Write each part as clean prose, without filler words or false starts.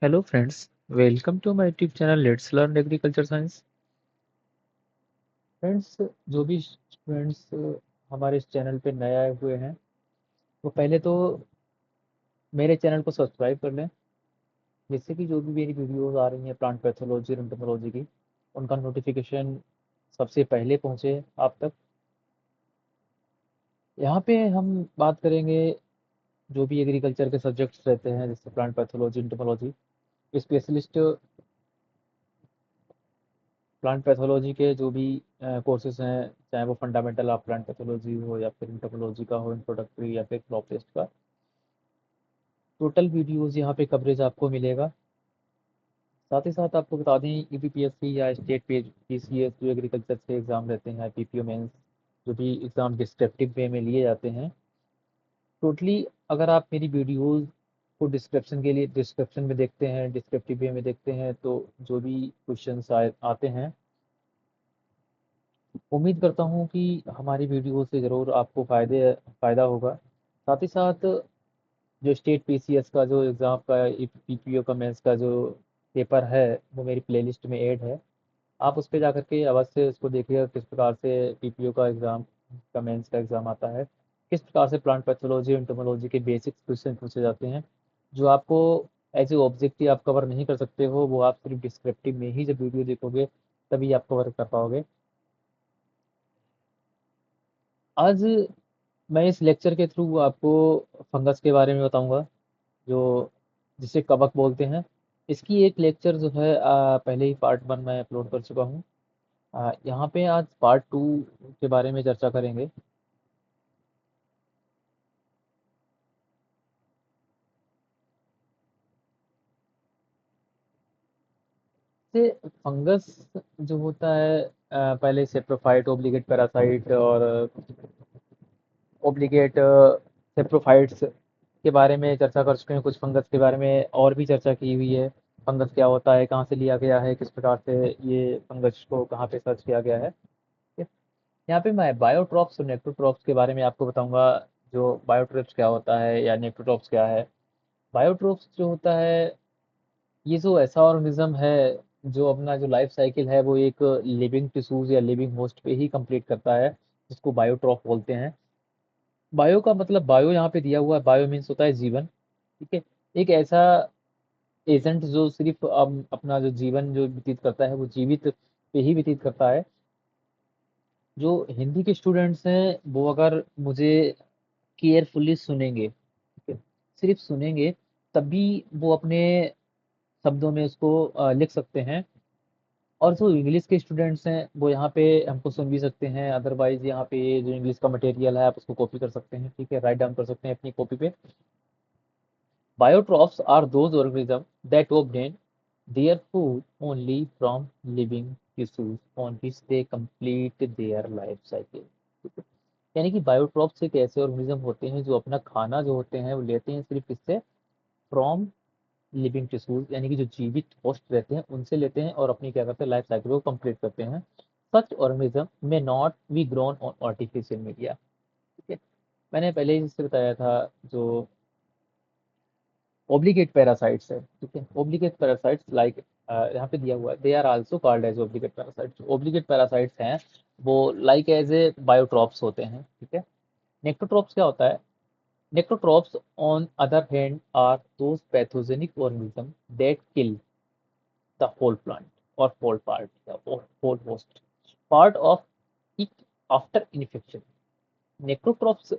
Hello friends, welcome to my YouTube channel let's learn agriculture science. Friends, जो भी students हमारे इस channel पे नए आए हुए हैं वो पहले तो मेरे चैनल को सब्सक्राइब कर लें, जिससे कि जो भी मेरी वीडियोस आ रही हैं प्लांट पैथोलॉजी और एंटोमोलॉजी की, उनका नोटिफिकेशन सबसे पहले पहुंचे आप तक। यहाँ पे हम बात करेंगे जो भी एग्रीकल्चर के सब्जेक्ट्स रहते हैं, जैसे plant pathology, entomology, specialist plant pathology के जो भी कोर्सेज हैं, चाहे वो फंडामेंटल ऑफ प्लांट पैथोलॉजी हो या फिर इंटोमोलॉजी का हो, इंट्रोडक्टरी या फिर क्रॉप टेस्ट का, टोटल वीडियोस यहाँ पे कवरेज आपको मिलेगा। साथ ही साथ आपको बता दें, यूपीपीएससी या स्टेट पीसीएस जो एग्रीकल्चर से एग्ज़ाम रहते हैं, पीपीओ मेंस, जो भी एग्ज़ाम डिस्क्रिप्टिव वे में लिए जाते हैं, टोटली अगर आप मेरी वीडियोस को डिस्क्रिप्शन में देखते हैं, डिस्क्रिप्टिव वे में देखते हैं, तो जो भी क्वेश्चंस आते हैं, उम्मीद करता हूँ कि हमारी वीडियो से ज़रूर आपको फ़ायदा होगा। साथ ही साथ जो स्टेट पीसीएस का जो एग्ज़ाम का पीपीओ का मेंस का जो पेपर है, वो मेरी प्लेलिस्ट में ऐड है। आप उस पे जा कर के अवश्य उसको देखिएगा, किस प्रकार से पीपीओ का एग्ज़ाम का मेंस का एग्ज़ाम आता है, किस प्रकार से प्लांट पैथोलॉजी एंटोमोलॉजी के बेसिक क्वेश्चन पूछे जाते हैं, जो आपको एज ए ऑब्जेक्टिव आप कवर नहीं कर सकते हो, वो आप सिर्फ डिस्क्रिप्टिव में ही जब वीडियो देखोगे तभी आप कवर कर पाओगे। आज मैं इस लेक्चर के थ्रू आपको फंगस के बारे में बताऊंगा, जो जिसे कवक बोलते हैं। इसकी एक लेक्चर जो है पहले ही पार्ट 1 में अपलोड कर चुका हूँ। यहाँ पे आज पार्ट 2 के बारे में चर्चा करेंगे। से फंगस जो होता है, पहले सेप्रोफाइट, ओब्लिगेट पैरासाइट और ओब्लिगेट सेप्रोफाइट्स के बारे में चर्चा कर चुके हैं। कुछ फंगस के बारे में और भी चर्चा की हुई है। फंगस क्या होता है, कहाँ से लिया गया है, किस प्रकार से ये फंगस को कहाँ पे सर्च किया गया है। ठीक है? यहाँ पे मैं बायोट्रॉप्स और नेक्रोट्रॉप्स के बारे में आपको बताऊंगा। जो बायोट्रॉप्स क्या होता है या नेक्रोट्रॉप्स क्या है। बायोट्रॉप्स जो होता है, ये जो ऐसा ऑर्गेनिज्म है जो अपना जो लाइफ साइकिल है वो एक लिविंग टिश्यूज या लिविंग होस्ट पे ही कंप्लीट करता है, जिसको बायोट्रॉप बोलते हैं। बायो का मतलब, बायो यहाँ पे दिया हुआ है, बायो मीन्स होता है जीवन। ठीक है? एक ऐसा एजेंट जो सिर्फ अपना जो जीवन जो व्यतीत करता है वो जीवित पे ही व्यतीत करता है। जो हिंदी के स्टूडेंट्स हैं वो अगर मुझे केयरफुली सुनेंगे, ठीक है, सिर्फ सुनेंगे, तभी वो अपने शब्दों में उसको लिख सकते हैं। और जो इंग्लिश के स्टूडेंट्स हैं वो यहाँ पे हमको सुन भी सकते हैं, अदरवाइज यहाँ पे जो इंग्लिश का मटेरियल है आप उसको कॉपी कर सकते हैं। ठीक है, राइट डाउन कर सकते हैं अपनी कॉपी पे। Biotrophs are those organisms that obtain their food only from living tissues on which they complete their life cycle। ठीक है? यानी कि बायोट्रॉप्स एक ऐसे ऑर्गेनिज्म होते हैं जो अपना खाना जो होते हैं वो लेते हैं सिर्फ किससे, फ्रॉम लिविंग टिश्यूज, यानी कि जो जीवित होस्ट रहते हैं उनसे लेते हैं और अपनी क्या करते हैं, लाइफ साइकिल को कंप्लीट करते हैं। सच ऑर्गेनिज्म में not be grown on artificial media. ठीक है, मैंने पहले ही इससे बताया था। जो ओब्लिगेट पैरासाइट्स है, ठीक है, ओब्लिगेट पैरासाइट्स लाइक, यहाँ पे दिया हुआ है, they are also called as obligate parasites. Obligate parasites हैं वो लाइक एज ए बायोट्रॉप्स होते हैं। ठीक है? नेक्रोट्रॉप्स क्या होता है? Necrotrophs on other hand are those pathogenic organism that kill the whole plant और होल पार्ट या whole host part of it after infection. Necrotrophs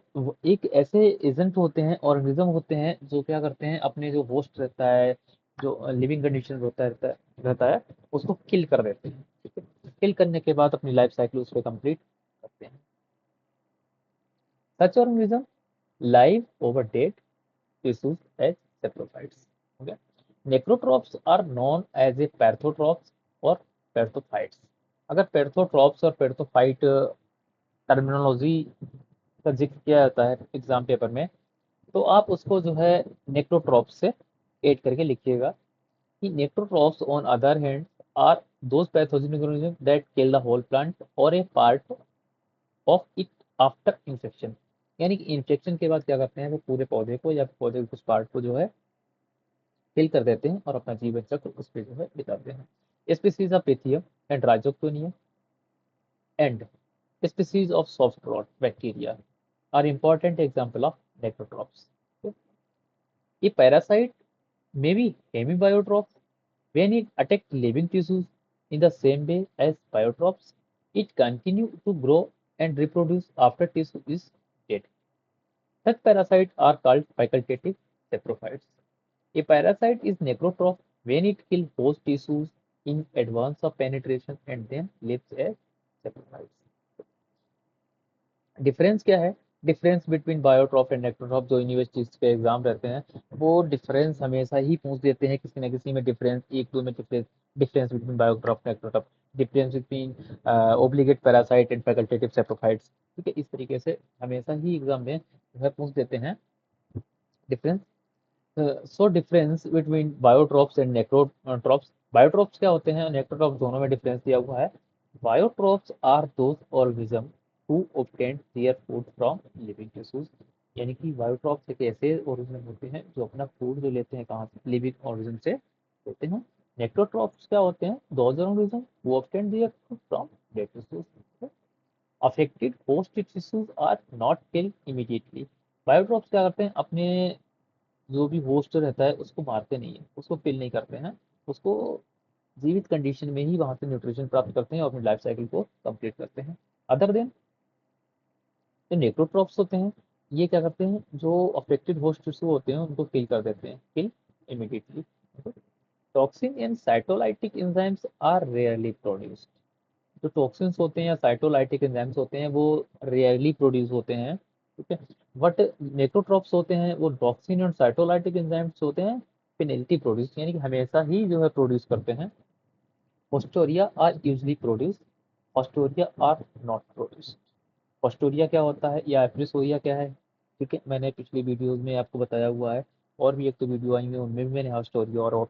एक ऐसे एजेंट होते हैं, ऑर्गेनिज्म होते हैं, जो क्या करते हैं, अपने जो होस्ट रहता है, जो लिविंग कंडीशन रहता है उसको किल कर देते हैं। ठीक है? किल करने के बाद अपनी लाइफ साइकिल उस पर कंप्लीट करते हैं। Such organism live over dead tissues as saprophytes. हो गया। Necrotrophs are known as a perthotrophs और पैर्थोफाइट्स। अगर पैर्थोट्रॉप्स और पैर्थोफाइट टर्मिनोलॉजी का जिक्र किया जाता है एग्जाम पेपर में, तो आप उसको जो है नेक्रोट्रॉप्स से ऐड करके लिखिएगा कि necrotrophs on other hand are those pathogenic organism that kill the whole plant और a part of it after infection. यानी कि इन्फेक्शन के बाद क्या करते हैं, वो पूरे पौधे को या पौधे के कुछ पार्ट को जो है किल कर देते हैं और अपना जीवन चक्र उस पे जो है बिताते हैं। Species of Pythium and Rhizoctonium and species of soft rot bacteria are important example of necrotrophs. A parasite may be hemibiotrophs when it attacks living tissues in the same way as biotrophs. It continues to grow and reproduce after tissue is dead. Such parasites are called facultative saprophytes. A parasite is necrotroph when it kills host tissues in advance of penetration and then lives as saprophytes. Difference क्या है? Difference between बायोट्रॉफ and नेक्रोट्रॉफ जो universities के exam रहते हैं, वो difference हमेशा ही पूछ देते हैं किसी न किसी में डिफरेंस, एक दो में difference. Difference between biotroph necrotroph, difference between obligate parasite and facultative saprophytes. ठीक है, इस तरीके से हमेशा ही एग्जाम में जो है पूछ देते हैं difference. So difference between biotrophs and necrotrophs. Biotrophs क्या होते हैं, नेक्रोट्रॉप्स, दोनों में डिफरेंस दिया हुआ है। Biotrophs are those organism who obtain their food from living tissues। यानी कि बायोट्रॉप्स एक ऐसे ऑर्गेनिज्म होते हैं जो अपना फूड जो लेते हैं कहाँ से, लिविंग ऑर्गेनिज्म से लेते हैं। नेक्रोट्रॉप्स क्या होते हैं, those organism who obtain their food from dead tissues। Affected host tissues are not killed immediately. Biotrophs क्या करते हैं, अपने जो भी होस्ट रहता है उसको मारते नहीं है, उसको किल नहीं करते हैं, उसको जीवित कंडीशन में ही वहां से न्यूट्रिशन प्राप्त करते हैं और अपनी लाइफ साइकिल को कंप्लीट करते हैं। अदर देन जो नेक्रोट्रॉप्स होते हैं, ये क्या करते हैं, जो अफेक्टेड होस्ट टिश्यू होते हैं उनको किल कर देते हैं, kill immediately. Toxin and cytolytic enzymes are rarely produced. जो टॉक्सिन्स होते हैं या साइटोलाइटिक एंजाइम्स होते हैं वो रेयरली प्रोड्यूस होते हैं। ठीक है, बट नेक्रोट्रॉप्स होते हैं वो टॉक्सिन और साइटोलाइटिक एंजाइम्स होते हैं पेनल्टी प्रोड्यूस, यानी कि हमेशा ही जो है प्रोड्यूस करते हैं। Haustoria are usually produce, haustoria are not produce. Haustoria क्या होता है या एप्रिसोरिया क्या है? ठीक है, मैंने पिछली वीडियोस में आपको बताया हुआ है, और भी एक तो वीडियो आई है उनमें भी मैंने हॉस्टोरिया और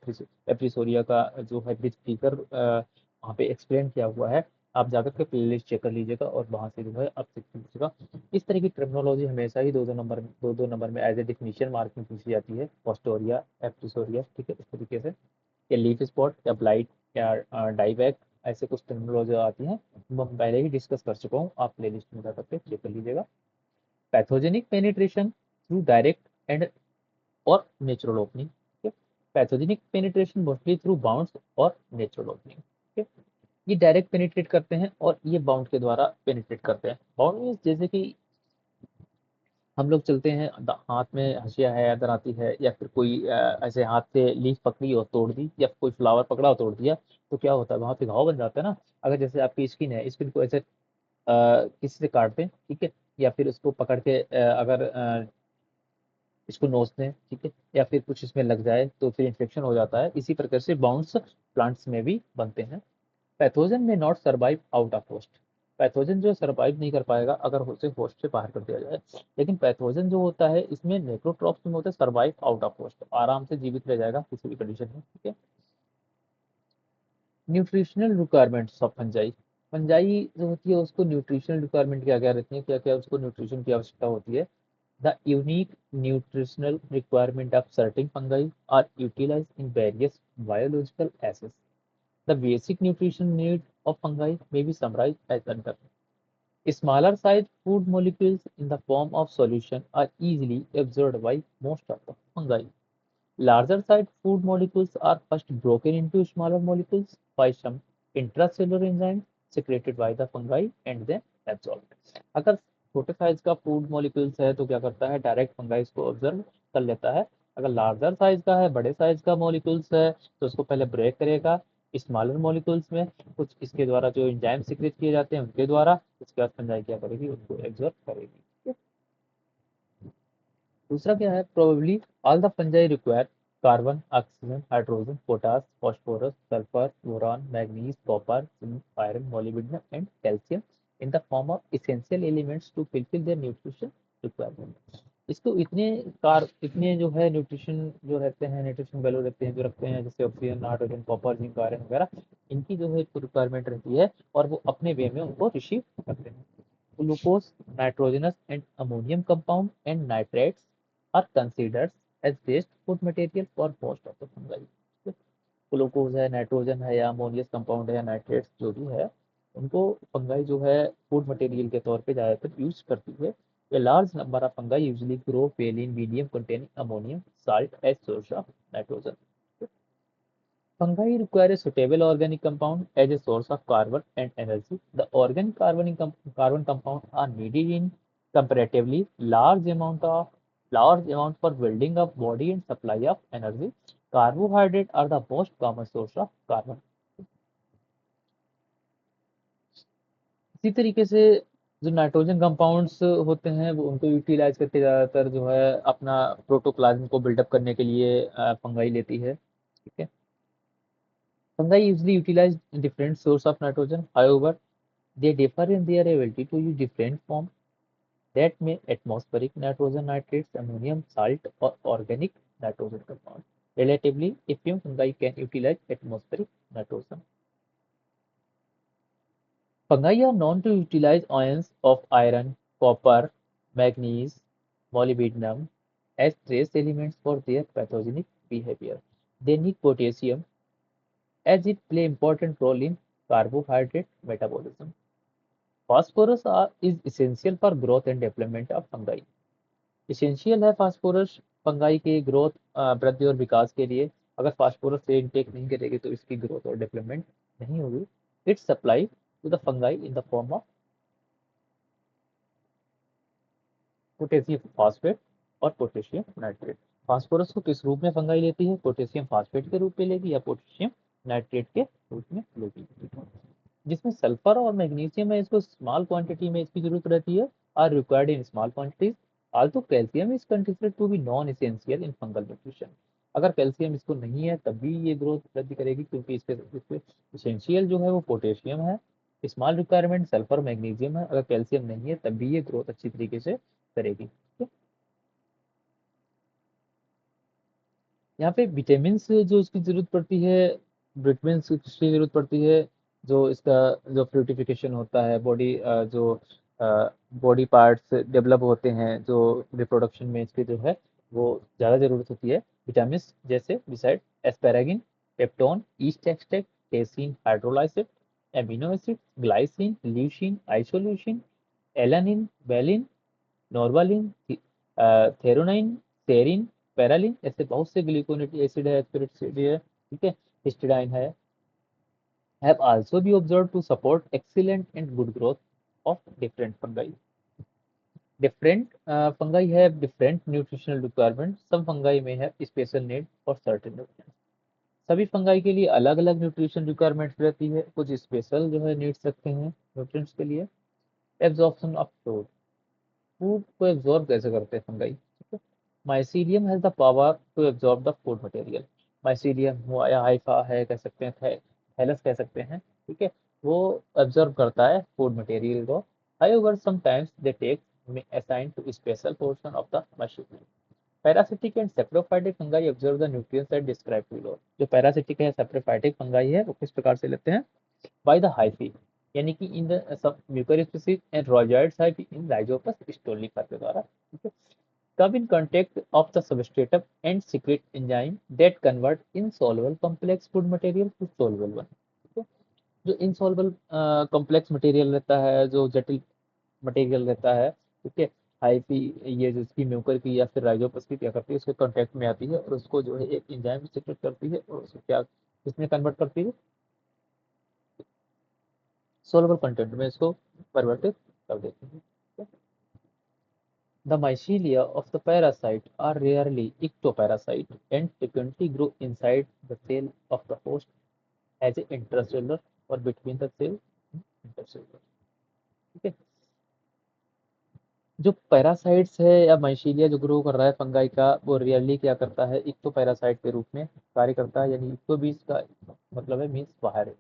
एप्रिसोरिया का जो है ब्रीफ फिगर वहाँ पे एक्सप्लेन किया हुआ है। आप जाकर के प्ले लिस्ट चेक कर लीजिएगा और वहाँ से जो है आप सीख लीजिएगा। इस तरह की टर्मिनोलॉजी हमेशा ही दो दो नंबर में एज ए डिफिनीशन मार्किंग पूछी जाती है, पोस्टोरिया, एप्रिसोरिया। ठीक है, इस तरीके से या लीफ स्पॉट या ब्लाइट या डाईबैक, ऐसे कुछ टर्मिनोलॉजी आती हैं, मैं पहले ही डिस्कस कर चुका हूँ, आप प्ले लिस्ट में जा करके चेक कर लीजिएगा। Pathogenic penetration through direct and और नेचुरल ओपनिंग। ठीक है, pathogenic penetration mostly through bounds और नेचुरल ओपनिंग। ठीक है, ये डायरेक्ट पेनिट्रेट करते हैं और ये बाउंड के द्वारा पेनिट्रेट करते हैं। बाउंड मीन्स जैसे कि हम लोग चलते हैं, हाथ में हंसिया है अगर आती है, या फिर कोई ऐसे हाथ से लीफ पकड़ी और तोड़ दी, या कोई फ्लावर पकड़ा और तोड़ दिया, तो क्या होता है वहां पे घाव बन जाता है ना। अगर जैसे आपकी स्किन है, स्किन को ऐसे किसी से काट दें, ठीक है, या फिर उसको पकड़ के अगर इसको नोच दें, ठीक है, या फिर कुछ इसमें लग जाए तो फिर इन्फेक्शन हो जाता है। इसी प्रकार से बाउंड्स प्लांट्स में भी बनते हैं। पैथोजन में not survive out of host. Pathogen जो सर्वाइव नहीं कर पाएगा अगर उसे होस्ट से बाहर कर दिया जाए। लेकिन पैथोजन जो होता है इसमें नेक्रोट्रॉप्स में होता है सर्वाइव आउट ऑफ होस्ट, आराम से जीवित रह जाएगा किसी भी कंडीशन में। ठीक है, nutritional requirements of fungi. Fungi जो होती है उसको न्यूट्रिशनल रिक्वायरमेंट क्या क्या रहती है, क्या क्या उसको न्यूट्रिशन की आवश्यकता होती है। The unique nutritional requirement of certain fungi are utilized in various biological assays. The basic nutrition need of fungi may be summarized as under. Smaller sized food molecules in the form of solution are easily absorbed by most of the fungi. Larger sized food molecules are first broken into smaller molecules by some intracellular enzymes secreted by the fungi and then absorbed. अगर छोटे size का food molecules है तो क्या करता है, direct fungi इसको observe कर लेता है। अगर लार्जर साइज का है, बड़े साइज का मॉलिक्यूल्स है, तो उसको पहले ब्रेक करेगा स्मॉलर मॉलिक्यूल्स में, कुछ इसके द्वारा जो एंजाइम सीक्रेट किए जाते हैं उनके द्वारा, उसके बाद फंगाई क्या करेगी, उनको एब्जॉर्ब करेगी। दूसरा क्या है, probably all the fungi require carbon, oxygen, hydrogen, potash, phosphorus, sulphur, boron, manganese, copper, zinc, iron, molybdenum and calcium in the form of essential elements to fulfil their nutrition requirement. इसको इतने जो है nutrition जो रहते हैं, nutrition value रहते हैं जो रखते हैं, जैसे oxygen, hydrogen, copper, zinc, iron वगैरह, इनकी जो है रिक्वायरमेंट रहती है और वो अपने वे में उनको रिसीव करते हैं। Glucose, nitrogenous and ammonium compound and nitrates are considered as waste food material for most of the fungi. Glucose है, नाइट्रोजन है या अमोनियस कंपाउंड है या नाइट्रेट्स जो भी है, उनको फंगाई जो है फूड मटेरियल के तौर पे ज़्यादातर यूज करती है। A large number of fungi usually grow well in medium containing ammonium salt as source of nitrogen. Fungi require a suitable organic compound as a source of carbon and energy. The organic carbon compounds are needed in comparatively large amount for building up body and supply of energy. Carbohydrates are the most common source of carbon. इसी तरीके से जो nitrogen compounds होते हैं वो उनको utilise करके ज़्यादातर जो है अपना प्रोटोप्लाज्म को बिल्डअप करने के लिए फंगाई लेती है। ठीक है। Fungi usually utilize different sources of nitrogen. However, they differ in their ability to use different forms that may atmospheric nitrogen nitrates, ammonium salt, or organic nitrogen compounds. Relatively, a few fungi can utilize atmospheric nitrogen. Fungi are known to utilize ions of iron, copper, manganese, molybdenum as trace elements for their pathogenic behavior. They need potassium as it play important role in carbohydrate metabolism. Phosphorus is essential for growth and development of fungi. Essential है phosphorus fungi के growth, वृद्धि और विकास के लिए। अगर phosphorus से intake नहीं करेगी तो इसकी ग्रोथ और डेवलपमेंट नहीं होगी। Its supply to the fungi in the form of potassium phosphate और पोटेशियम नाइट्रेट। फास्फोरस को किस रूप में फंगाई लेती है? पोटेशियम फॉस्फेट के रूप में लेगी या पोटेशियम नाइट्रेट के रूप में लेगी। जिसमें सल्फर और मैग्नीशियम है, इसको स्मॉल क्वांटिटी में इसकी जरूरत रहती है, are required in small quantities. Also calcium is considered to be non essential in fungal nutrition. अगर कैल्शियम इसको नहीं है तब भी ये ग्रोथ वृद्धि करेगी, क्योंकि इसके एसेंशियल जो है वो पोटेशियम है, स्मॉल रिक्वायरमेंट सल्फर मैग्नीशियम है। अगर कैल्शियम नहीं है तब भी ये ग्रोथ अच्छी तरीके से करेगी। ठीक है? यहाँ पे विटामिन जो इसकी जरूरत पड़ती है, विटामिन की जरूरत पड़ती है, जो इसका जो फ्लूटिफिकेशन होता है बॉडी, जो बॉडी पार्ट्स डेवलप होते हैं, जो रिप्रोडक्शन में इसके जो है वो ज़्यादा ज़रूरत होती है विटामिन, जैसे beside asparagine, peptone, yeast extract, casein, hydrolysis, amino acid, glycine, leucine, isoleucine, alanine, valine, norvaline, threonine, serine, proline, ऐसे बहुत से ग्लूकोनेट एसिड है, एस्पिरिक एसिड है, ठीक है, हिस्टिडाइन है, have also been observed to support excellent and good growth of different fungi. Different fungi have different nutritional requirements. Some fungi may have special need for certain nutrients. सभी fungi के लिए अलग अलग nutrition requirements रहती है, कुछ special जो है नीड्स रखते हैं न्यूट्रिएंट्स के लिए। एब्जॉर्प्शन ऑफ फूड, फूड को एब्जॉर्ब कैसे करते हैं फंगाई? ठीक है। Mycelium has the power to absorb the food material. Mycelium हुआ या हाइफा है, कह सकते हैं थैलस कह सकते हैं, ठीक है, वो एब्जॉर्ब करता है फूड मटेरियल को। However sometimes they take assign to special portion of the machinery. Parasitic and saprophytic fungi observe the nutrients and describe below. जो पैरासिटिक है, सेप्रोफाइटिक फंगाई है, वो किस प्रकार से लेते हैं? बाय द हाइफी, यानी कि इन द सब Mucor species and rhizoids hyphae in Rhizopus stolonifer के द्वारा। ठीक है। come in contact of the substratum and secrete enzyme that convert insoluble complex food material to soluble one। ठीक है। जो इनसॉल्युबल कॉम्प्लेक्स मटेरियल रहता है, जो जटिल मटेरियल रहता है, ठीक है, हाइफी ये जो इसकी म्यूकर की या फिर राइजोपस की क्या करती है, उसके कांटेक्ट में आती है और उसको जो है एक एंजाइम सीक्रेट करती है और उसको क्या इसमें कन्वर्ट करती है, सोलबल कंटेंट में इसको परिवर्तित कर देती है। The mycelia of the parasite are rarely ectoparasite and frequently grow inside the cell of the host as a intracellular or between the cell intercellular। ठीक है। जो पैरासाइट्स है या माइसीलिया जो ग्रो कर रहा है फंगाई का, वो रियरली क्या करता है, इक्तो पैरासाइट के रूप में कार्य करता है। यानी इक्तो बीज का मतलब है मीन्स बाहर,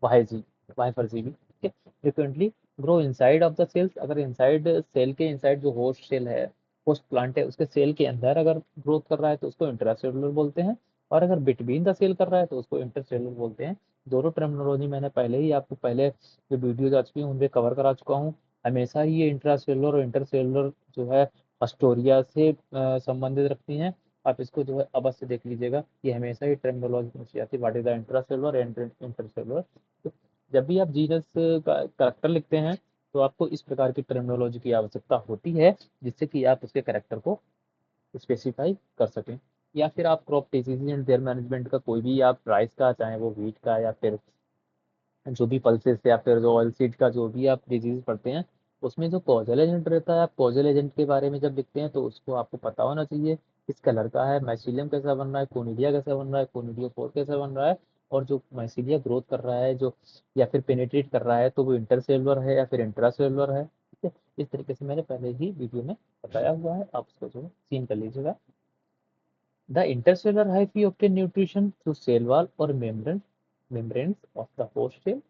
बाह्यजीव, बाह्य परजीवी। ठीक है। Frequently grow inside of the cells, अगर इनसाइड सेल के इनसाइड जो होस्ट सेल है, होस्ट प्लांट है, उसके सेल के अंदर अगर ग्रोथ कर रहा है तो उसको इंट्रासेलुलर बोलते हैं, और अगर बिटवीन द सेल कर रहा है तो उसको इंटरसेलुलर बोलते हैं। दोनों टर्मिनोलॉजी मैंने पहले ही आपको पहले जो वीडियोज आ चुकी हैं उनपे कवर करा चुका हूँ। हमेशा ही ये इंट्रासेलुलर और इंटरसेलुलर जो है अस्टोरिया से संबंधित रखती हैं, आप इसको जो है अवश्य देख लीजिएगा, ये हमेशा ही टर्मिनोलॉजी पूछी जाती है, what is the intracellular and intercellular. तो जब भी आप जीनस का करेक्टर लिखते हैं तो आपको इस प्रकार की टर्मिनोलॉजी की आवश्यकता होती है, जिससे कि आप उसके करेक्टर को स्पेसिफाई कर सकें। या फिर आप crop disease and there management का कोई भी आप राइस का, चाहे वो व्हीट का या फिर जो भी पल्सेस या फिर जो ऑयल सीड का जो भी आप डिजीज पढ़ते हैं, उसमें जो कॉजल एजेंट रहता है, आप कॉजल एजेंट के बारे में जब लिखते हैं तो उसको आपको पता होना चाहिए किस कलर का है, माइसीलियम कैसा बन रहा है, कोनिडिया कैसा बन रहा है, कोनिडियो फोर कैसा बन रहा है, और जो माइसीलिया ग्रोथ कर रहा है जो या फिर पेनिट्रेट कर रहा है तो वो इंटरसेलुलर है या फिर इंट्रासेलुलर है। ठीक है, इस तरीके से मैंने पहले ही वीडियो में बताया हुआ है, आप उसको जो है सीन कर लीजिएगा। The intercellular hyphae obtain nutrition through cell wall or membranes of the host cell.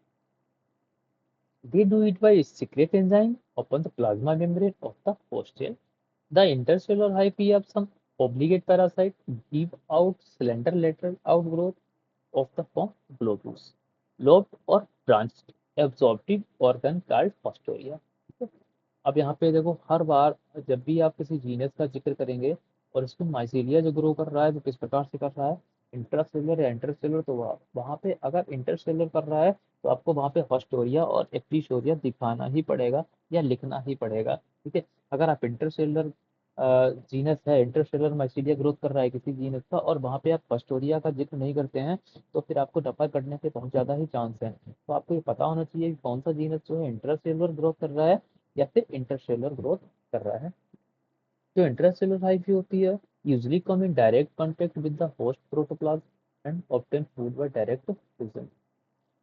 They do it by secret enzyme upon the plasma membrane of the host cell. The intercellular hyphae of some obligate parasite give out slender lateral outgrowth of the form globus, lobed or branched absorptive organ called postoria. अब यहाँ पे देखो, हर बार जब भी आप किसी genus का जिक्र करेंगे और इसको माइसीलिया जो ग्रो कर रहा है तो किस प्रकार से कर रहा है, इंट्रासेलुलर या इंटरसेलुलर, तो वहाँ पे अगर इंटरसेलुलर कर रहा है तो आपको वहाँ पे हॉस्टोरिया और एप्लीशोरिया दिखाना ही पड़ेगा या लिखना ही पड़ेगा। ठीक है, अगर आप इंटरसेलुलर जीनस है, इंटरसेलुलर माइसीलिया ग्रोथ कर रहा है किसी जीनस का और वहाँ पे आप हॉस्टोरिया का जिक्र नहीं करते हैं तो फिर आपको टप्पा कटने के बहुत ज़्यादा ही चांस है। तो आपको ये पता होना चाहिए कि कौन सा जीनस जो है इंटरसेलुलर ग्रोथ कर रहा है या फिर इंटरसेलुलर ग्रोथ कर रहा है। जो इंट्रासेलुलर हाइफी होती है usually come in direct contact with the host protoplasm and obtain food by direct fusion.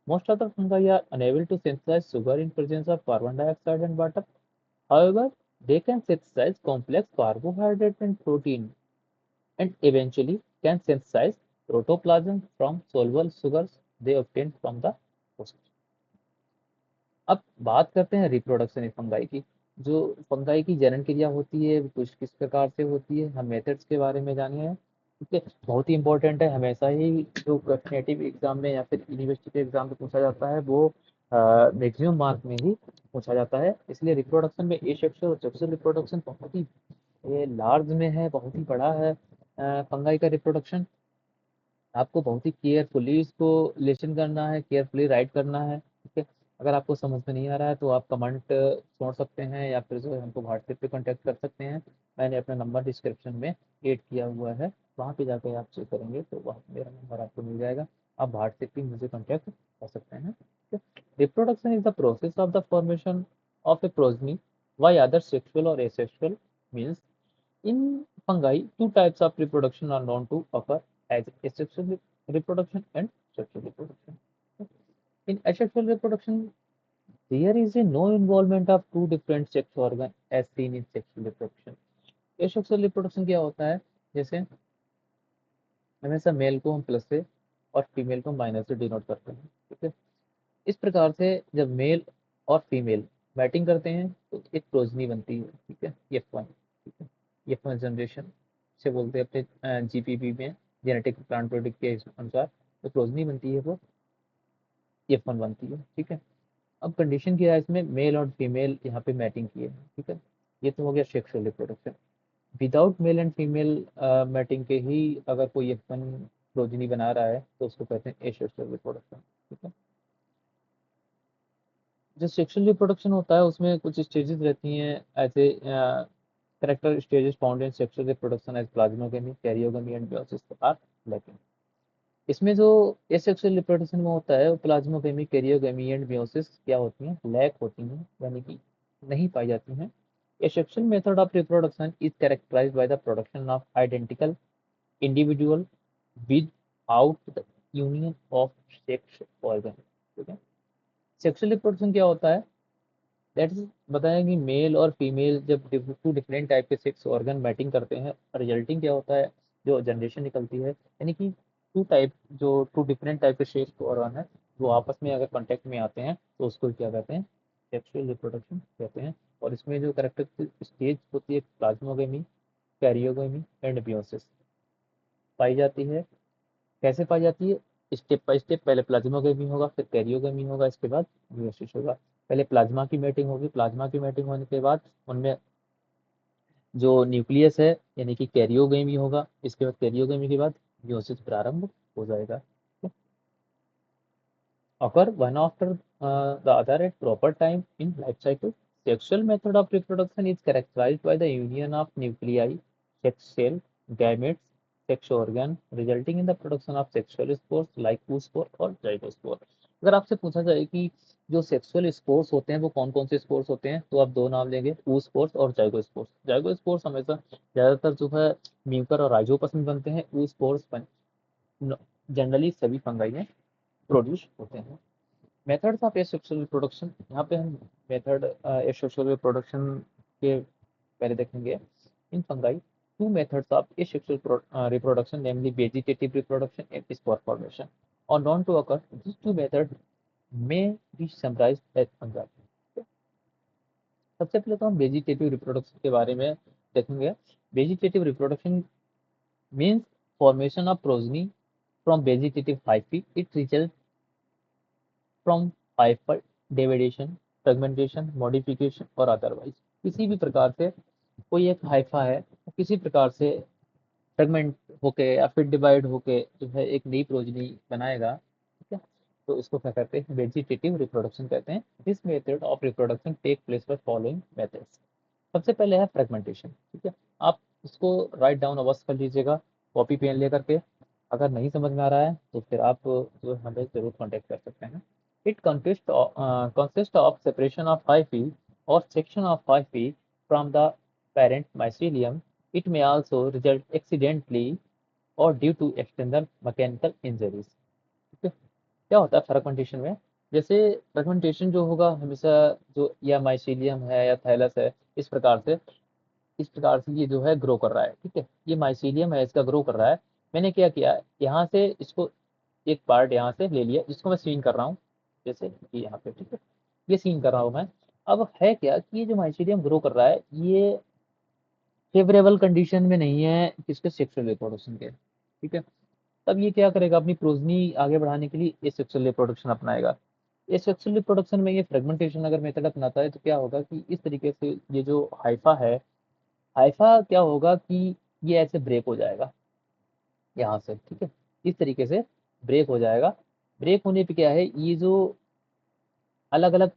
Most other fungi are unable to synthesize sugar in presence of carbon dioxide and water. However, they can synthesize complex carbohydrate and protein and eventually can synthesize protoplasm from soluble sugars they obtain from the host. अब बात करते हैं reproduction fungi की। जो fungi की जनन क्रिया होती है वो कुछ किस प्रकार से होती है, हम मेथड्स के बारे में जानिए। ठीक है, बहुत ही इंपॉर्टेंट है, हमेशा ही जो क्वेश्चनेटिव एग्जाम में या फिर यूनिवर्सिटी के एग्जाम में पूछा जाता है वो मैक्सिमम मार्क में ही पूछा जाता है। इसलिए रिप्रोडक्शन में एसेक्सुअल और सेक्सुअल रिप्रोडक्शन बहुत ही लार्ज में है, बहुत ही बड़ा है। फंगाई का रिप्रोडक्शन आपको बहुत ही केयरफुली इसको लेसन करना है, केयरफुली राइट करना है। ठीक है, अगर आपको समझ में नहीं आ रहा है तो आप कमेंट छोड़ सकते हैं या फिर जो है हमको व्हाट्सएप पे कांटेक्ट कर सकते हैं। मैंने अपना नंबर डिस्क्रिप्शन में ऐड किया हुआ है, वहाँ पे जाकर आप चेक करेंगे तो वहाँ मेरा नंबर आपको मिल जाएगा, आप व्हाट्सएप पे मुझे कॉन्टैक्ट कर सकते हैं। Reproduction is the process of the formation of a progeny by other sexual और asexual means. In fungi, two types of reproduction are known to occur as asexual reproduction and sexual reproduction. In asexual reproduction, there is a no involvement of two different sex organs as seen in sexual reproduction. Asexual reproduction क्या होता है, जैसे हमेशा mail को हम plus से और female को माइनस से डिनोट करते हैं। ठीक है, इस प्रकार से जब मेल और फीमेल मैटिंग करते हैं तो एक प्रोजनी बनती है। ठीक है, F1। ठीक है, F1 जनरेशन से बोलते हैं अपने जीपीपी में, जेनेटिक प्लांट प्रोडक्ट के अनुसार जो प्रोजनी बनती है वो F1 बनती है। ठीक है, अब कंडीशन क्या है, इसमें मेल और फीमेल यहाँ पे मैटिंग की है। ठीक है, ये तो हो गया sexual reproduction. Without male and female mating के ही अगर कोई F1 प्रोजनी बना रहा है तो उसको कहते हैं एसेक्सुअल रिप्रोडक्शन। ठीक है, जो सेक्सुअल रिप्रोडक्शन होता है उसमें कुछ स्टेजेस रहती हैं ऐसे character stages found in sexual reproduction as plasmogamy, karyogamy and meiosis are lacking. इसमें जो एसेक्सुअल रिप्रोडक्शन में होता है वो प्लाज्मोगेमी, कैरियोगेमी एंड मेयोसिस क्या होती हैं, लैक होती हैं, यानी कि नहीं पाई जाती हैं। Asexual method of reproduction is characterized by the production of identical individual without the union of sex organ. ठीक है, सेक्सुअल रिप्रोडक्शन क्या होता है, दैट इज बताया कि मेल और फीमेल जब टू डिफरेंट टाइप के सेक्स ऑर्गन मैटिंग करते हैं, रिजल्टिंग क्या होता है, जो जनरेशन निकलती है, यानी कि टू टाइप जो टू डिफरेंट टाइप के सेक्स ऑर्गन है वो आपस में अगर कांटेक्ट में आते हैं तो उसको क्या कहते हैं, सेक्सुअल रिप्रोडक्शन कहते हैं। और इसमें जो करेक्टर स्टेज होती है प्लाज्मोगेमी, कैरियोगेमी एंड मियोसिस पाई जाती है। कैसे पाई जाती है, स्टेप बाय स्टेप, पहले प्लाज्मोगेमी होगा, फिर कैरियोगेमी होगा, इसके बाद मियोसिस होगा। पहले प्लाज्मा की मैटिंग होगी, प्लाज्मा की मैटिंग होने के बाद उनमें जो न्यूक्लियस है यानी कि कैरियोगेमी होगा, इसके बाद कैरियोगेमी के बाद म्यूसिस प्रारंभ हो जाएगा। occur one after the other at proper time in life cycle. Sexual method of reproduction is characterized by the union of nuclei, sex cell, gametes, sex organ, resulting in the production of sexual spores like oospore और zygospore। अगर आपसे पूछा जाए कि जो sexual spores होते हैं वो कौन कौन से स्पोर्स होते हैं, तो आप दो नाम लेंगे, oospores और zygospores। zygospores हमेशा ज़्यादातर जो है म्यूकर और राइजोपस में बनते हैं। oospores जनरली सभी फंगाई में प्रोड्यूस होते हैं। मेथड्स ऑफ एसेक्सुअल रिप्रोडक्शन, यहाँ पे हम मेथड एसेक्सुअल रिप्रोडक्शन के पहले देखेंगे। In fungi two methods of asexual reproduction namely vegetative reproduction and spore formation और known to occur this two method may be summarized as fungi. सबसे पहले तो हम वेजिटेटिव रिप्रोडक्शन के बारे में देखेंगे। Vegetative reproduction means formation of progeny from vegetative hyphae. It result from hyphal division, fragmentation, modification और अदरवाइज। किसी भी प्रकार से कोई एक हाइफा है, किसी प्रकार से फ्रेगमेंट होके या फिर डिवाइड होके जो है एक नई प्रोजनी बनाएगा, ठीक है, तो इसको क्या कहते हैं, वेजिटेटिव रिप्रोडक्शन कहते हैं। This method of reproduction take place by following methods. सबसे पहले है फ्रेगमेंटेशन, ठीक है। आप इसको राइट डाउन अवश्य कर लीजिएगा कॉपी पेन लेकर के। अगर नहीं समझ में आ रहा है तो फिर आप जो हमें जरूर कांटेक्ट कर सकते हैं। It consist of separation of hyphae और section of hyphae from the parent mycelium. It may also result accidentally और due to external mechanical injuries. ठीक है। क्या होता है फ्रेगमेंटेशन में, जैसे फ्रेगमेंटेशन जो होगा हमेशा जो या माइसीलियम है या थैलस है, इस प्रकार से ये जो है ग्रो कर रहा है, ठीक है। ये माइसीलियम है, इसका ग्रो कर रहा है। मैंने क्या किया, यहाँ से इसको एक पार्ट यहाँ से ले लिया, जिसको मैं सीन कर रहा हूँ, जैसे कि यहाँ पे, ठीक है, ये सीन कर रहा हूँ मैं। अब है क्या कि ये जो माइसीलियम ग्रो कर रहा है, ये फेवरेबल कंडीशन में नहीं है किसके, सेक्सुअल रिप्रोडक्शन के, ठीक है। तब ये क्या करेगा, अपनी प्रोजनी आगे बढ़ाने के लिए एसेक्सुअल रिप्रोडक्शन अपनाएगा। एसेक्सुअल रिप्रोडक्शन में ये फ्रेगमेंटेशन अगर मेथड अपनाता है तो क्या होगा कि इस तरीके से ये जो हाइफा है, हाइफा क्या होगा कि ये ऐसे ब्रेक हो जाएगा यहाँ से, ठीक है, इस तरीके से ब्रेक हो जाएगा। ब्रेक होने पे क्या है, ये जो अलग अलग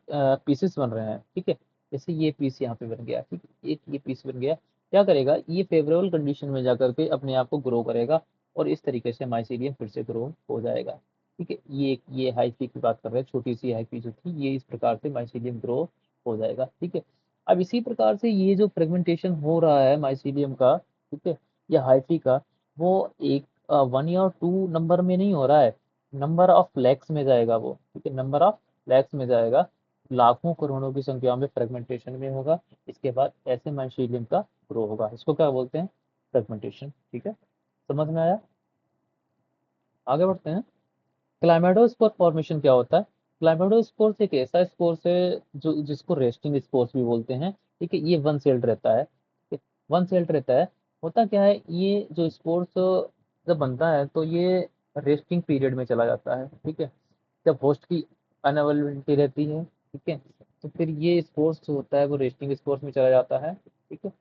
पीसेस बन रहे हैं, ठीक है, जैसे ये पीस यहाँ पे बन गया, ठीक है, एक ये पीस बन गया, क्या करेगा, ये फेवरेबल कंडीशन में जाकर के अपने आप को ग्रो करेगा और इस तरीके से माइसीलियम फिर से ग्रो हो जाएगा, ठीक है। ये हाइफी की बात कर रहे हैं, छोटी सी हाइफी जो थी, ये इस प्रकार से माइसीलियम ग्रो हो जाएगा, ठीक है। अब इसी प्रकार से ये जो फ्रेगमेंटेशन हो रहा है माइसीलियम का, ठीक है, या हाइफी का, वो एक 1 या 2 नंबर में नहीं हो रहा है, नंबर ऑफ लैक्स में जाएगा वो, ठीक है, नंबर ऑफ लैक्स में जाएगा, लाखों करोड़ों की संख्या में फ्रेगमेंटेशन में होगा। इसके बाद ऐसे माइसीलियम का ग्रो होगा, इसको क्या बोलते हैं, फ्रेगमेंटेशन, ठीक है। समझ में आया, आगे बढ़ते हैं। क्लाइमेडोस्पोर फॉर्मेशन क्या होता है। क्लाइमेडोस्पोर्स एक ऐसा स्पोर्स है जो जिसको रेस्टिंग स्पोर्स भी बोलते हैं, ठीक है। ये वन सेल्ड रहता है, ठीक है, वन सेल्ड रहता है। होता क्या है, ये जो स्पोर्स जब बनता है तो ये रेस्टिंग पीरियड में चला जाता है, ठीक है, जब होस्ट की अनअवेलेबिलिटी रहती है, ठीक है, तो फिर ये स्पोर्स जो होता है वो रेस्टिंग स्पोर्स में चला जाता है, ठीक है।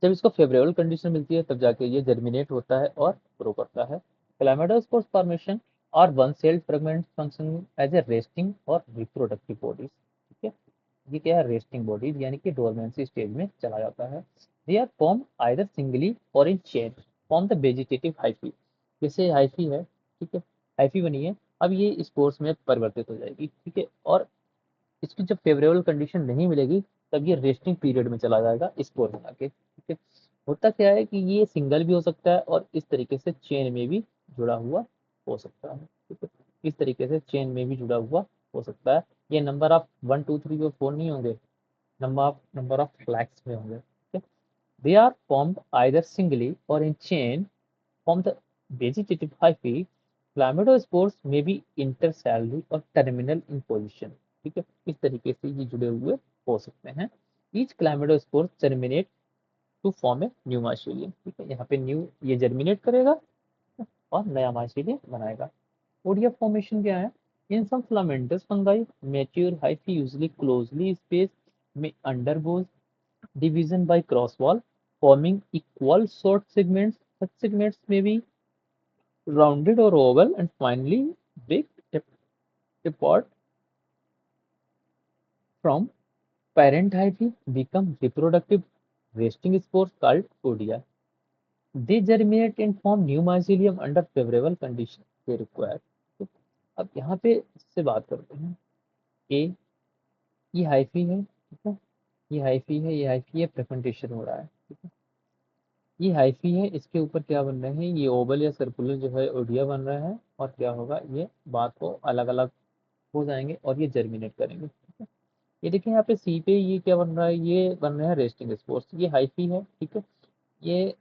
जब इसको फेवरेबल कंडीशन मिलती है तब जाके ये जर्मिनेट होता है और ग्रो करता है। क्लाइमेडोस्पोर्स फॉर्मेशन और one celled fragment function as a resting और रिप्रोडक्टिव बॉडीज, ठीक है। ये क्या है, रेस्टिंग बॉडीज यानी कि डोरमेंसी स्टेज में चला जाता है। They are form either singly और in chain form the vegetative hyphae. जैसे हाइफी है, ठीक है, हाइफी बनी है, अब ये स्पोर्स में परिवर्तित हो जाएगी, ठीक है, और इसकी जब फेवरेबल कंडीशन नहीं मिलेगी तब ये रेस्टिंग पीरियड में चला जाएगा स्पोर बना के, ठीक है। होता क्या है कि ये सिंगल भी हो सकता है और इस तरीके से चेन में भी जुड़ा हुआ हो सकता है, ठीक है, इस तरीके से चेन में भी जुड़ा हुआ हो सकता है। ये नंबर ऑफ 1 2 3 और 4 नहीं होंगे, नंबर ऑफ फ्लैग्स में होंगे, ठीक है। They are formed either singly और in chain from the vegetative hyphae, chlamydospores may be intercellary और terminal in position, ठीक है, इस तरीके से ये जुड़े हुए हो सकते हैं। Each chlamydospore germinate to form a new mycelium, ठीक है, यहाँ पे न्यू ये जर्मिनेट करेगा और नया माइसीलियम बनाएगा। ओडिया फॉर्मेशन क्या है, इन सम filamentous fungi mature hyphae usually closely spaced may undergoes division by cross wall, forming equal short segments. Such segments may be rounded or oval and finally break apart from parent hyphae become reproductive resting spores called odia. They germinate and form new mycelium under favorable conditions they require. तो अब यहाँ पे इससे बात करते हैं कि ये हाइफी है, ठीक है, ये हाइफी है, ये हाइफी है, प्रेफेंटेशन हो रहा है, ठीक है। ये हाइफी है, इसके ऊपर क्या बन रहे हैं, ये ओवल या सर्कुलर जो है ओडिया बन रहा है और क्या होगा, ये बात को अलग अलग हो जाएंगे और ये जर्मिनेट करेंगे, ठीक है। ये देखिए यहाँ पे सी पे ये क्या बन रहा है, ये बन रहा है रेस्टिंग स्पोर्स, ये हाइफी है, ठीक है। ये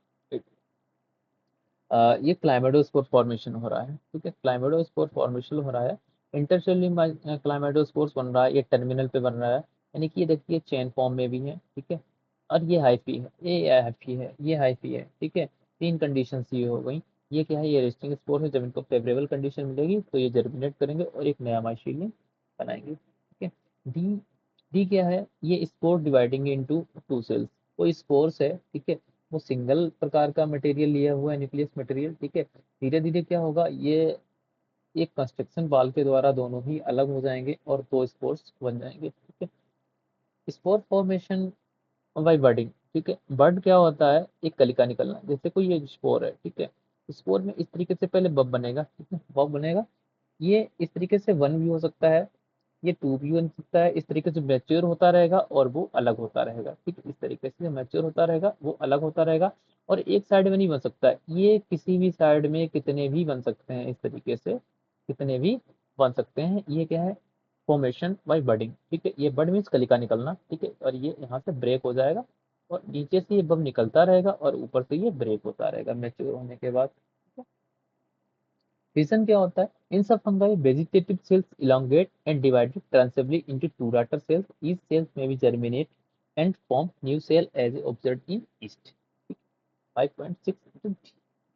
ये क्लाइमेडोस्पोर फॉर्मेशन हो रहा है, ठीक है, क्लाइमेडोस्पोर फॉर्मेशन हो रहा है, इंटरसेल्युलर क्लाइमेडोस्पोर्स बन रहा है, ये टर्मिनल पे बन रहा है, यानी कि ये देखिए चेन फॉर्म में भी है, ठीक है। और ये हाइफी है, ये हाइफी है, ये हाइफी है, ठीक है। तीन कंडीशन ये हो गई। ये क्या है, ये रेस्टिंग स्पोर है, जब इनको फेवरेबल कंडीशन मिलेगी तो ये जर्मिनेट करेंगे और एक नया माइसीलियम बनाएंगे, ठीक है। डी डी क्या है, ये spore dividing into two cells, कोई स्पोर्स है, ठीक है, वो सिंगल प्रकार का मटेरियल लिया हुआ है, न्यूक्लियस मटेरियल, ठीक है। धीरे धीरे क्या होगा, ये एक कंस्ट्रक्शन बाल के द्वारा दोनों ही अलग हो जाएंगे और दो स्पोर्स बन जाएंगे, ठीक है। स्पोर फॉर्मेशन बाय बर्डिंग, ठीक है। बर्ड क्या होता है, एक कलिका निकलना, जैसे कोई एक स्पोर है, ठीक है। स्पोर में इस तरीके से पहले बब बनेगा, ठीक है, बब बनेगा, ये इस तरीके से वन भी हो सकता है, ये टू भी बन सकता है, इस तरीके से मैच्योर होता रहेगा और वो अलग होता रहेगा, ठीक है। इस तरीके से मैच्योर होता रहेगा, वो अलग होता रहेगा और एक साइड में नहीं बन सकता है, ये किसी भी साइड में कितने भी बन सकते हैं, इस तरीके से कितने भी बन सकते हैं। ये क्या है, फॉर्मेशन बाय बडिंग, ठीक है। ये बड मीन्स कलिका निकलना, ठीक है, और ये यहाँ से ब्रेक हो जाएगा और नीचे से ये बब निकलता रहेगा और ऊपर से ये ब्रेक होता रहेगा मैच्योर होने के बाद। रीजन क्या होता है, इन सब fungi vegetative cells elongate and divided transversely into two daughter cells. Each cells may be germinate and form new cell as observed in yeast. 5.6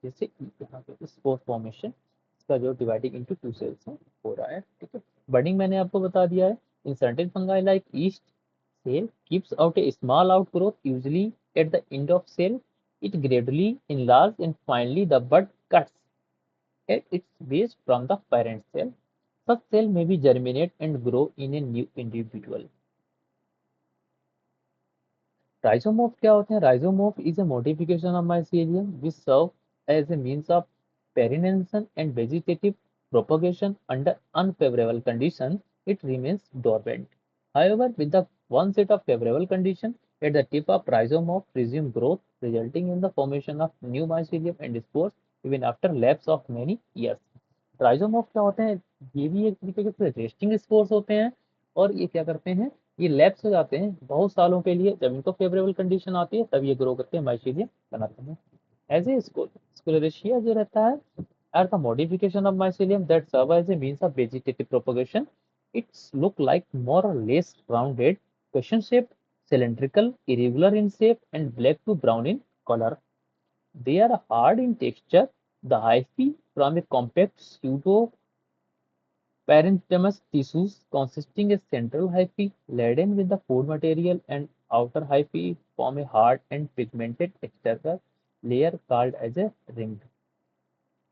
जैसे यहाँ पे स्पोर फॉर्मेशन इसका जो डिवाइडिंग इनटू टू सेल्स है हो रहा है, ठीक है। बडिंग मैंने आपको बता दिया है। In certain fungi like east, cell keeps out a small outgrowth usually at the end of cell. It gradually enlarges and finally the bud cuts at its base from the parent cell. Such cell may be germinate and grow in a new individual. Rhizomorph क्या होते हैं? Rhizomorph is a modification of mycelium which serve as a means of perennation and vegetative propagation under unfavorable conditions. It remains dormant. However, with the one set of favorable conditions, at the tip of rhizomorph resume growth, resulting in the formation of new mycelium and spores even after lapse of many years. राइजोमोफ क्या होते हैं, ये भी एक तरीके से resting spores होते हैं और ये क्या करते हैं, ये लैप्स हो जाते हैं बहुत सालों के लिए, जब इनको फेवरेबल कंडीशन आती है तब ये ग्रो करके माइसीलियम बनाते हैं। एज ए स्कोलेरेशिया जो रहता है are the modification of mycelium that serve as a means of vegetative propagation. Its look like more और less rounded, question shape, cylindrical, irregular in shape and black to brown in color. They are hard in texture. The hyphae from a compact pseudo parenchymatous tissues consisting a central hyphae laden with the food material and outer hyphae form a hard and pigmented external layer called as a ring.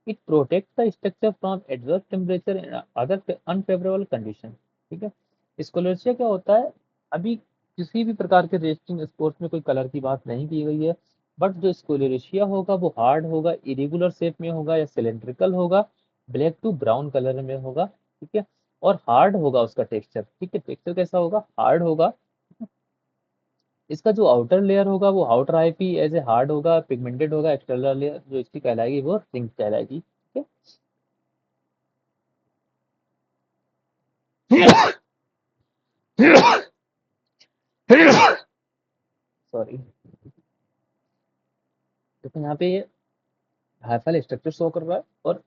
It protects the structure from adverse temperature and other unfavorable conditions. ठीक है। स्कोलेशिया क्या होता है, अभी किसी भी प्रकार के रेस्टिंग स्पोर्ट्स में कोई कलर की बात नहीं की गई है, बट जो स्कोलेशिया होगा वो हार्ड होगा, इरेगुलर शेप में होगा या सिलेंड्रिकल होगा, ब्लैक टू ब्राउन कलर में होगा, ठीक है, और हार्ड होगा उसका टेक्सचर, ठीक है। टेक्सचर कैसा होगा, हार्ड होगा। इसका जो आउटर लेयर होगा वो आउटर आईपी एज ए हार्ड होगा, पिगमेंटेड होगा, एक्सटर्नल लेयर जो इसकी कहलाएगी वो रिंग कहलाएगी, ठीक है। सॉरी, देखो यहाँ पे ये हाइफल स्ट्रक्चर शो कर रहा है और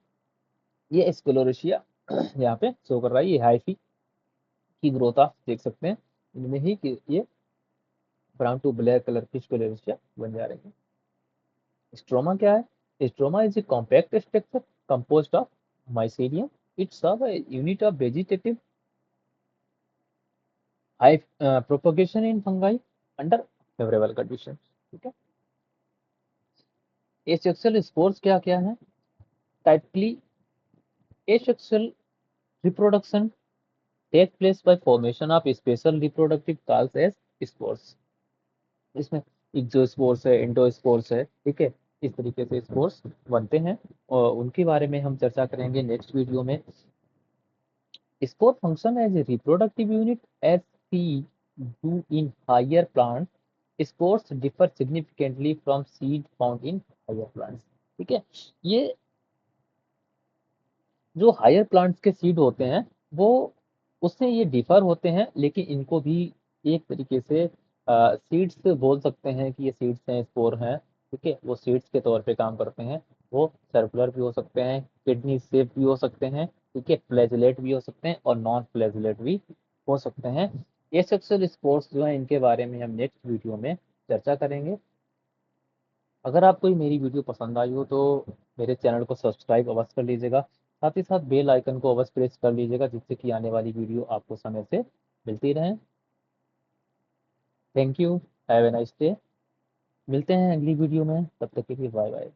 ये स्क्लेरोशिया यहाँ पे शो कर रहा है, ये हाइफी की ग्रोथ आप देख सकते हैं इनमें ही कि ये ब्राउन टू ब्लैक कलर की स्क्लेरोशिया बन जा रही है। स्ट्रोमा क्या है, stroma is a compact structure composed of mycelium. It serves a unit of vegetative high propagation in fungi under favourable condition. ठीक है। एसेक्सुअल स्पोर्स क्या क्या है? Typically asexual reproduction take place by formation of special reproductive calls as spores. इसमें exospores है, endospores है। ठीक है। इस तरीके से स्पोर्स बनते हैं और उनके बारे में हम चर्चा करेंगे नेक्स्ट वीडियो में। Spore function as a reproductive unit as see do in higher plants. Spores differ significantly from seed found in higher plants. ठीक है। ये जो हायर प्लांट्स के सीड होते हैं वो उससे ये डिफर होते हैं, लेकिन इनको भी एक तरीके से सीड्स बोल सकते हैं कि ये सीड्स हैं, स्पोर हैं। ठीक है। वो सीड्स के तौर पे काम करते हैं। वो सर्कुलर भी हो सकते हैं, किडनी शेप भी हो सकते हैं। ठीक है। फ्लैजिलेट भी हो सकते हैं और नॉन फ्लैजिलेट भी हो सकते हैं। एसेक्सुअल स्पोर्स जो है इनके बारे में हम नेक्स्ट वीडियो में चर्चा करेंगे। अगर आपको ये मेरी वीडियो पसंद आई हो तो मेरे चैनल को सब्सक्राइब अवश्य कर लीजिएगा। साथ ही साथ बेल आइकन को अवश्य प्रेस कर लीजिएगा, जिससे कि आने वाली वीडियो आपको समय से मिलती रहे। Thank you. Have a nice day. मिलते हैं अगली वीडियो में, तब तक के लिए बाय बाय।